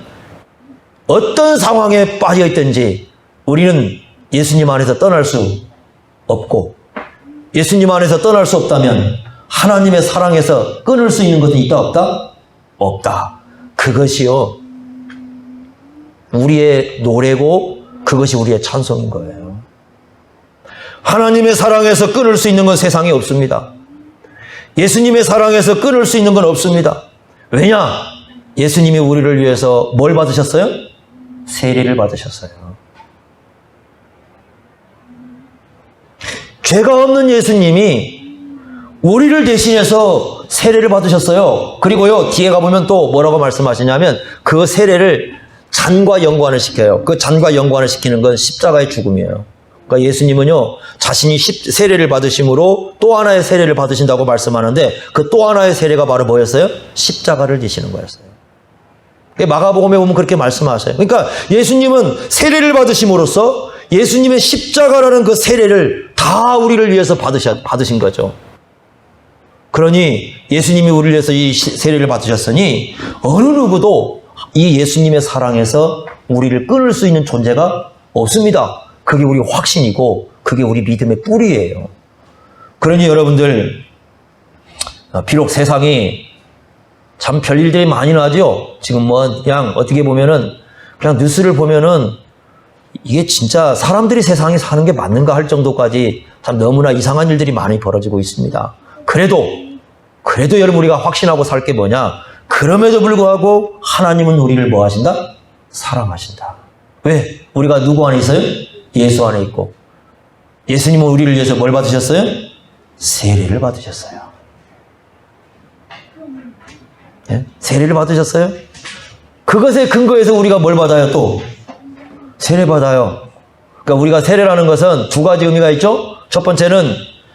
어떤 상황에 빠져 있든지 우리는 예수님 안에서 떠날 수 없고, 예수님 안에서 떠날 수 없다면 하나님의 사랑에서 끊을 수 있는 것은 있다 없다? 없다. 그것이요 우리의 노래고 그것이 우리의 찬송인 거예요. 하나님의 사랑에서 끊을 수 있는 건 세상에 없습니다. 예수님의 사랑에서 끊을 수 있는 건 없습니다. 왜냐? 예수님이 우리를 위해서 뭘 받으셨어요? 세례를 받으셨어요. 죄가 없는 예수님이 우리를 대신해서 세례를 받으셨어요. 그리고요 뒤에 가보면 또 뭐라고 말씀하시냐면 그 세례를 잔과 연관을 시켜요. 그 잔과 연관을 시키는 건 십자가의 죽음이에요. 그러니까 예수님은요 자신이 세례를 받으심으로 또 하나의 세례를 받으신다고 말씀하는데 그 또 하나의 세례가 바로 뭐였어요? 십자가를 지시는 거였어요. 마가복음에 보면 그렇게 말씀하세요. 그러니까 예수님은 세례를 받으심으로써 예수님의 십자가라는 그 세례를 다 우리를 위해서 받으신 거죠. 그러니 예수님이 우리를 위해서 이 세례를 받으셨으니 어느 누구도 이 예수님의 사랑에서 우리를 끊을 수 있는 존재가 없습니다. 그게 우리 확신이고 그게 우리 믿음의 뿌리예요. 그러니 여러분들, 비록 세상이 참 별일들이 많이 나죠. 지금 뭐 그냥 어떻게 보면은 그냥 뉴스를 보면은 이게 진짜 사람들이 세상에 사는 게 맞는가 할 정도까지 참 너무나 이상한 일들이 많이 벌어지고 있습니다. 그래도 여러분 우리가 확신하고 살 게 뭐냐? 그럼에도 불구하고 하나님은 우리를 뭐 하신다? 사랑하신다. 왜? 우리가 누구 안에 있어요? 예수 안에 있고. 예수님은 우리를 위해서 뭘 받으셨어요? 세례를 받으셨어요. 예? 세례를 받으셨어요? 그것에 근거해서 우리가 뭘 받아요 또? 세례 받아요. 그러니까 우리가 세례라는 것은 두 가지 의미가 있죠? 첫 번째는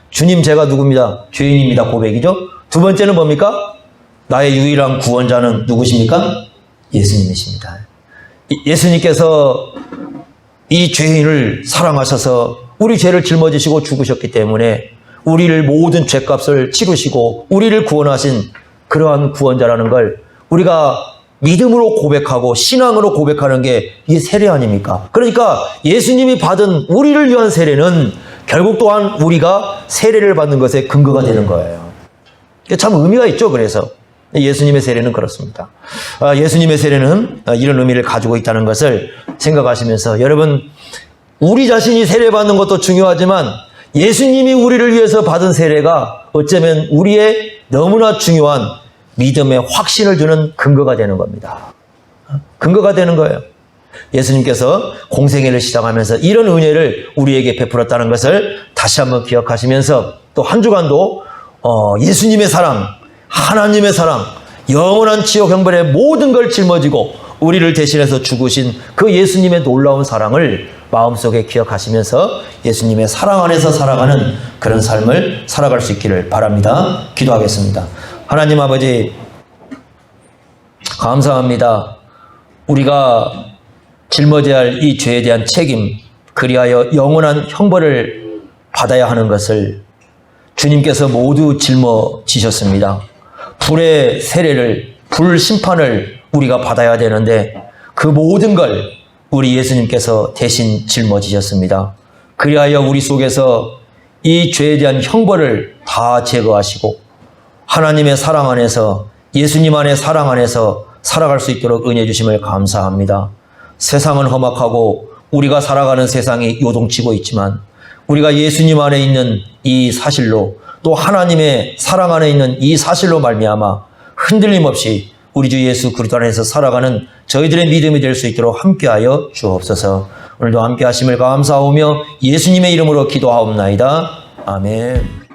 주님 제가 누굽니다. 죄인입니다. 고백이죠. 두 번째는 뭡니까? 나의 유일한 구원자는 누구십니까? 예수님이십니다. 예수님께서 이 죄인을 사랑하셔서 우리 죄를 짊어지시고 죽으셨기 때문에 우리를 모든 죄값을 치르시고 우리를 구원하신 그러한 구원자라는 걸 우리가 믿음으로 고백하고 신앙으로 고백하는 게 이게 세례 아닙니까? 그러니까 예수님이 받은 우리를 위한 세례는 결국 또한 우리가 세례를 받는 것에 근거가 되는 거예요. 참 의미가 있죠. 그래서 예수님의 세례는 그렇습니다. 예수님의 세례는 이런 의미를 가지고 있다는 것을 생각하시면서 여러분, 우리 자신이 세례받는 것도 중요하지만 예수님이 우리를 위해서 받은 세례가 어쩌면 우리의 너무나 중요한 믿음의 확신을 주는 근거가 되는 겁니다. 근거가 되는 거예요. 예수님께서 공생애를 시작하면서 이런 은혜를 우리에게 베풀었다는 것을 다시 한번 기억하시면서 또 한 주간도 예수님의 사랑, 하나님의 사랑, 영원한 지옥 형벌의 모든 걸 짊어지고 우리를 대신해서 죽으신 그 예수님의 놀라운 사랑을 마음속에 기억하시면서 예수님의 사랑 안에서 살아가는 그런 삶을 살아갈 수 있기를 바랍니다. 기도하겠습니다. 하나님 아버지, 감사합니다. 우리가 짊어져야 할 이 죄에 대한 책임, 그리하여 영원한 형벌을 받아야 하는 것을 주님께서 모두 짊어지셨습니다. 불의 세례를, 불 심판을 우리가 받아야 되는데 그 모든 걸 우리 예수님께서 대신 짊어지셨습니다. 그리하여 우리 속에서 이 죄에 대한 형벌을 다 제거하시고 하나님의 사랑 안에서, 예수님 안의 사랑 안에서 살아갈 수 있도록 은혜 주심을 감사합니다. 세상은 험악하고 우리가 살아가는 세상이 요동치고 있지만 우리가 예수님 안에 있는 이 사실로, 또 하나님의 사랑 안에 있는 이 사실로 말미암아 흔들림 없이 우리 주 예수 그리스도 안에서 살아가는 저희들의 믿음이 될 수 있도록 함께하여 주옵소서. 오늘도 함께 하심을 감사하며 예수님의 이름으로 기도하옵나이다. 아멘.